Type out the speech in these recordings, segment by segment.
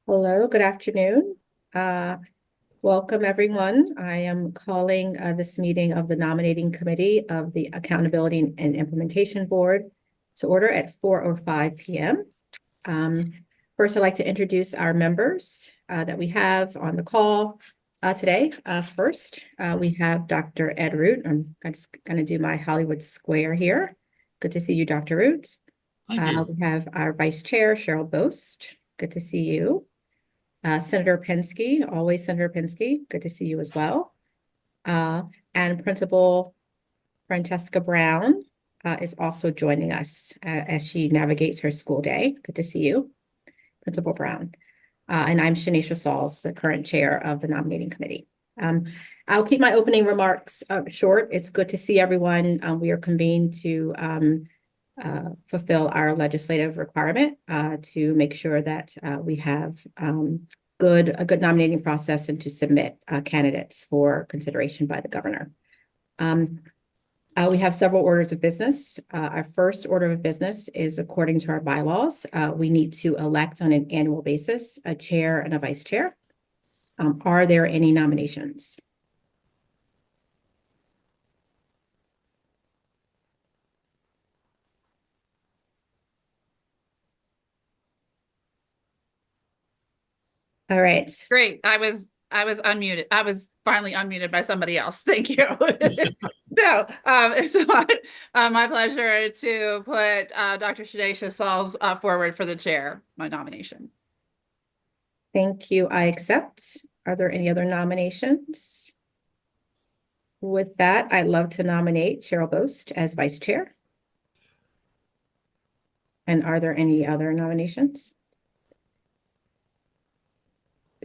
Hello, good afternoon. Welcome, everyone. I am calling this meeting of the Nominating Committee of the Accountability and Implementation Board to order at 4:05 p.m. First, I'd like to introduce our members that we have on the call today. First, we have Dr. Ed Root. I'm just going to do my Hollywood square here. Good to see you, Dr. Root. Thank you. We have our Vice Chair, Cheryl Boast. Good to see you. Senator Penske, always Senator Penske, good to see you as well. And Principal Francesca Brown is also joining us as she navigates her school day. Good to see you, Principal Brown. And I'm Shanisha Sauls, the current chair of the nominating committee. I'll keep my opening remarks short. It's good to see everyone. We are convened to fulfill our legislative requirement to make sure that we have a good nominating process and to submit candidates for consideration by the governor. We have several orders of business. Our first order of business is according to our bylaws. We need to elect on an annual basis a chair and a vice chair. Are there any nominations? All right. Great. I was unmuted. I was finally unmuted by somebody else. Thank you. So my pleasure to put Dr. Shanisha Sauls forward for the chair, my nomination. Thank you. I accept. Are there any other nominations? With that, I'd love to nominate Cheryl Boast as vice chair. And are there any other nominations?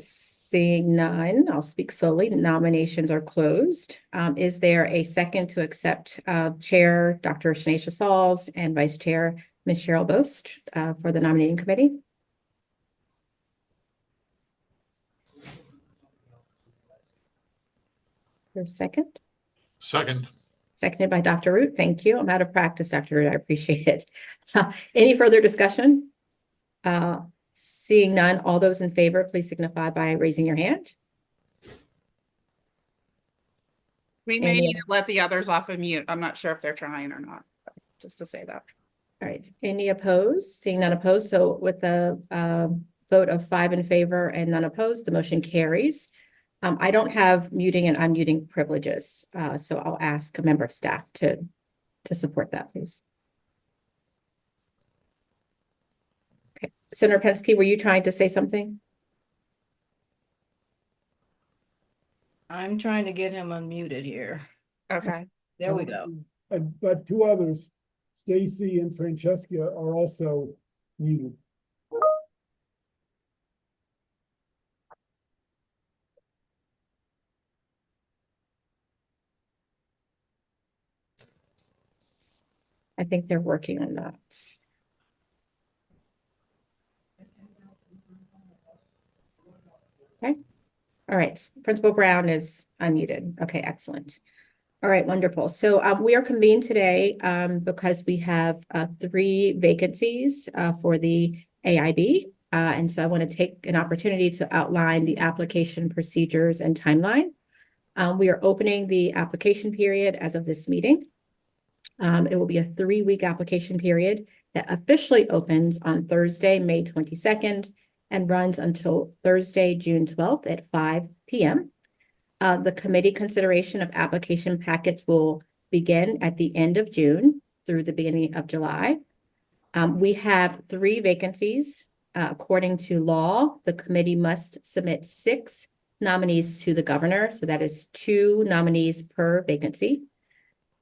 Seeing none, I'll speak slowly. Nominations are closed. Is there a second to accept Chair Dr. Shanisha Sauls and Vice Chair Ms. Cheryl Boast for the nominating committee? Your second? Second. Seconded by Dr. Root. Thank you. I'm out of practice, Dr. Root. I appreciate it. Any further discussion? Seeing none, all those in favor, please signify by raising your hand. We may need to let the others off of mute. I'm not sure if they're trying or not, just to say that. All right. Any opposed? Seeing none opposed. So with the vote of 5 in favor and none opposed, the motion carries. I don't have muting and unmuting privileges, so I'll ask a member of staff to support that, please. Okay. Senator Penske, were you trying to say something? I'm trying to get him unmuted here. Okay. There we go. But two others, Stacy and Francesca, are also muted. I think they're working on that. Okay. All right. Principal Brown is unmuted. Okay, excellent. All right, wonderful. So we are convened today because we have 3 vacancies for the AIB. And so I want to take an opportunity to outline the application procedures and timeline. We are opening the application period as of this meeting. It will be a 3-week application period that officially opens on Thursday, May 22nd, and runs until Thursday, June 12th at 5 p.m. The committee consideration of application packets will begin at the end of June through the beginning of July. We have 3 vacancies. According to law, the committee must submit 6 nominees to the governor. So that is 2 nominees per vacancy.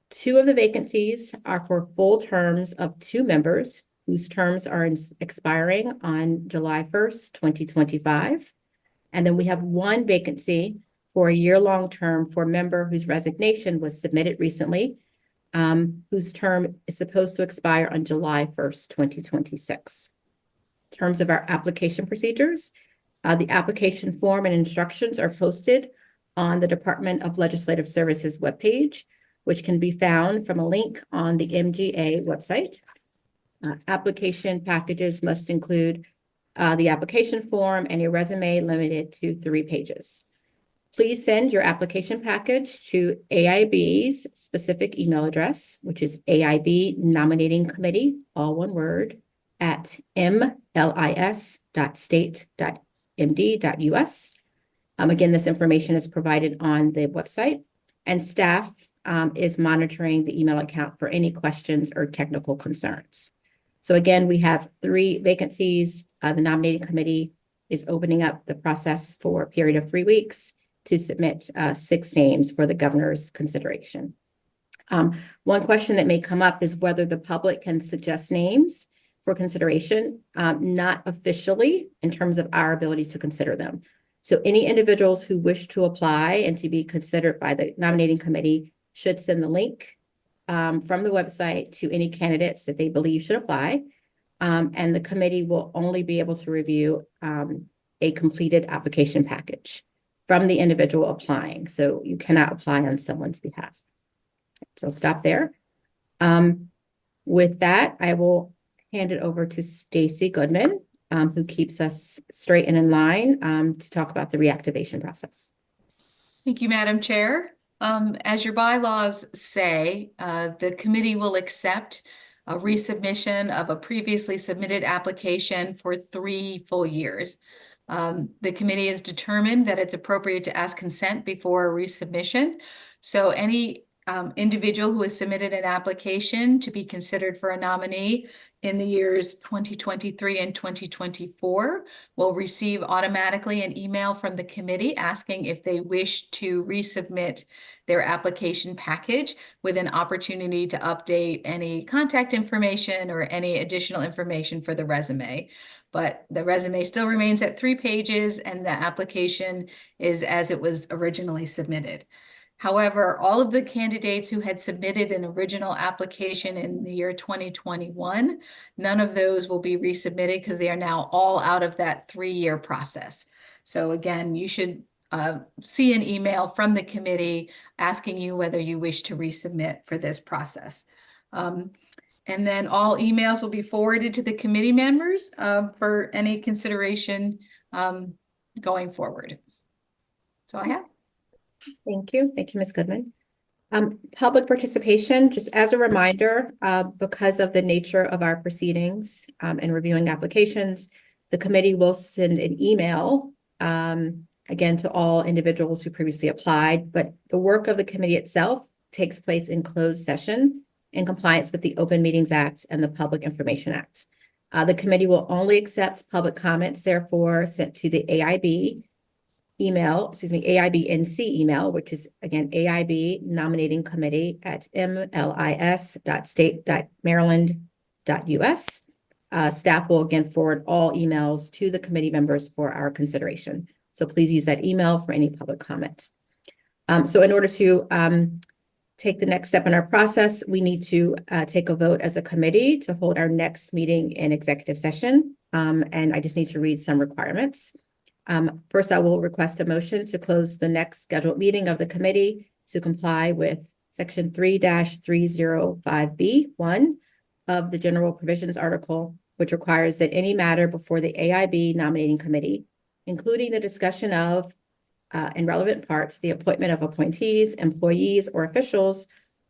2 of the vacancies are for full terms of 2 members whose terms are expiring on July 1st, 2025. And then we have 1 vacancy for a year-long term for a member whose resignation was submitted recently, whose term is supposed to expire on July 1st, 2026. In terms of our application procedures, the application form and instructions are posted on the Department of Legislative Services webpage, which can be found from a link on the MGA website. Application packages must include the application form, and a resume limited to 3 pages. Please send your application package to AIB's specific email address, which is AIB Nominating Committee, all one word, at mlis.state.md.us. Again, this information is provided on the website, and staff is monitoring the email account for any questions or technical concerns. So again, we have 3 vacancies. The nominating committee is opening up the process for a period of 3 weeks to submit 6 names for the governor's consideration. One question that may come up is whether the public can suggest names for consideration, not officially in terms of our ability to consider them. So any individuals who wish to apply and to be considered by the nominating committee should send the link from the website to any candidates that they believe should apply. And the committee will only be able to review a completed application package from the individual applying. So you cannot apply on someone's behalf. So I'll stop there. With that, I will hand it over to Stacy Goodman, who keeps us straight and in line to talk about the reactivation process. Thank you, Madam Chair. As your bylaws say, the committee will accept a resubmission of a previously submitted application for 3 full years. The committee has determined that it's appropriate to ask consent before a resubmission. So any individual who has submitted an application to be considered for a nominee in the years 2023 and 2024 will receive automatically an email from the committee asking if they wish to resubmit their application package with an opportunity to update any contact information or any additional information for the resume. But the resume still remains at 3 pages and the application is as it was originally submitted. However, all of the candidates who had submitted an original application in the year 2021, none of those will be resubmitted because they are now all out of that 3-year process. So again, you should see an email from the committee asking you whether you wish to resubmit for this process. And then all emails will be forwarded to the committee members for any consideration going forward. So I have. Thank you. Thank you, Ms. Goodman. Public participation, just as a reminder, because of the nature of our proceedings and reviewing applications, the committee will send an email, again, to all individuals who previously applied, but the work of the committee itself takes place in closed session in compliance with the Open Meetings Act and the Public Information Act. The committee will only accept public comments, therefore, sent to the AIB AIBNC email, which is again, AIB Nominating Committee at mlis.state.maryland.us. Staff will again forward all emails to the committee members for our consideration. So please use that email for any public comments. So in order to take the next step in our process, we need to take a vote as a committee to hold our next meeting in executive session. And I just need to read some requirements. First, I will request a motion to close the next scheduled meeting of the committee to comply with Section 3-305B1 of the General Provisions Article, which requires that any matter before the AIB Nominating Committee, including the discussion of, in relevant parts, the appointment of appointees, employees, or officials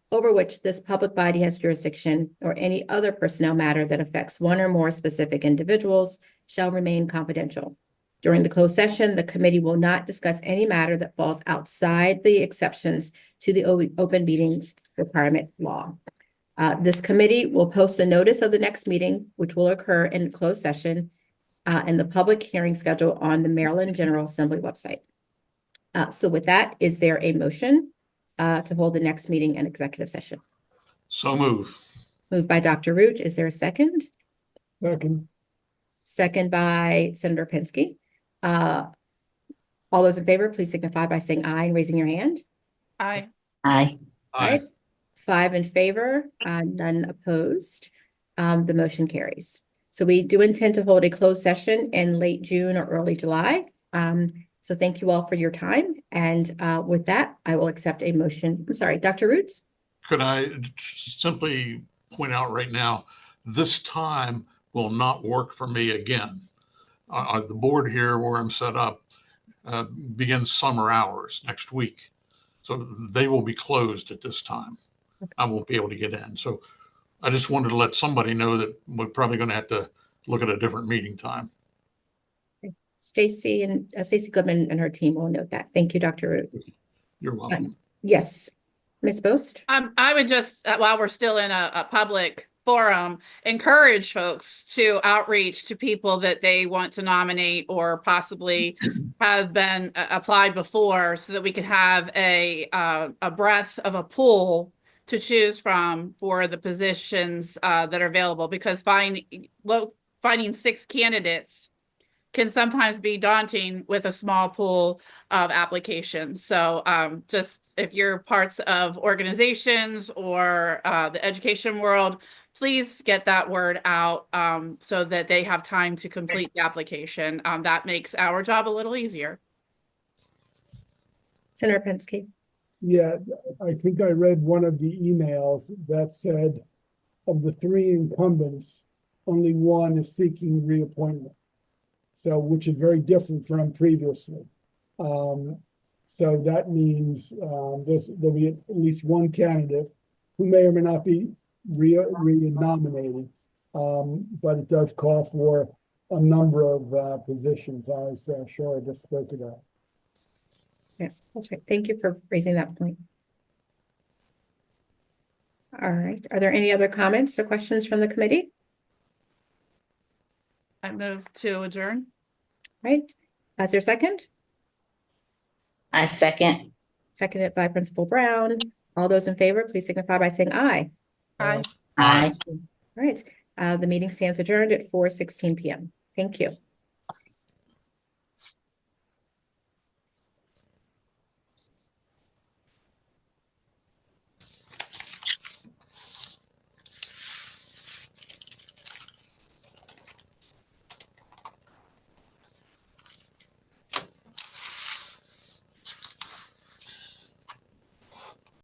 over which this public body has jurisdiction, or any other personnel matter that affects one or more specific individuals, shall remain confidential. During the closed session, the committee will not discuss any matter that falls outside the exceptions to the open meetings requirement law. This committee will post a notice of the next meeting, which will occur in closed session, and the public hearing schedule on the Maryland General Assembly website. So with that, is there a motion to hold the next meeting in executive session? So move. Moved by Dr. Root. Is there a second? Second. Second by Senator Pinsky. All those in favor, please signify by saying aye and raising your hand. Aye. Aye. Aye. 5 in favor, none opposed. The motion carries. So we do intend to hold a closed session in late June or early July. So thank you all for your time. And with that, I will accept a motion. I'm sorry, Dr. Root? Could I simply point out right now, this time will not work for me again. the board here where I'm set up begins summer hours next week. So they will be closed at this time. I won't be able to get in. So I just wanted to let somebody know that we're probably going to have to look at a different meeting time. Stacy and Stacy Goodman and her team will note that. Thank you, Dr. Root. You're welcome. Yes, Ms. Bost? I would just, while we're still in a public forum, encourage folks to outreach to people that they want to nominate or possibly have been applied before, so that we could have a breadth of a pool to choose from for the positions that are available, because finding 6 candidates can sometimes be daunting with a small pool of applications. So just if you're parts of organizations or the education world, please get that word out so that they have time to complete the application. That makes our job a little easier. Senator Pensky? Yeah, I think I read one of the emails that said of the 3 incumbents, only 1 is seeking reappointment. So, which is very different from previously. So that means there'll be at least 1 candidate who may or may not be re-nominated, but it does call for a number of positions, as Shora just spoke about. Yeah, that's right. Thank you for raising that point. All right. Are there any other comments or questions from the committee? I move to adjourn. Right. Is there a second? I second. Seconded by Principal Brown. All those in favor, please signify by saying aye. Aye. Aye. All right. The meeting stands adjourned at 4:16 p.m. Thank you.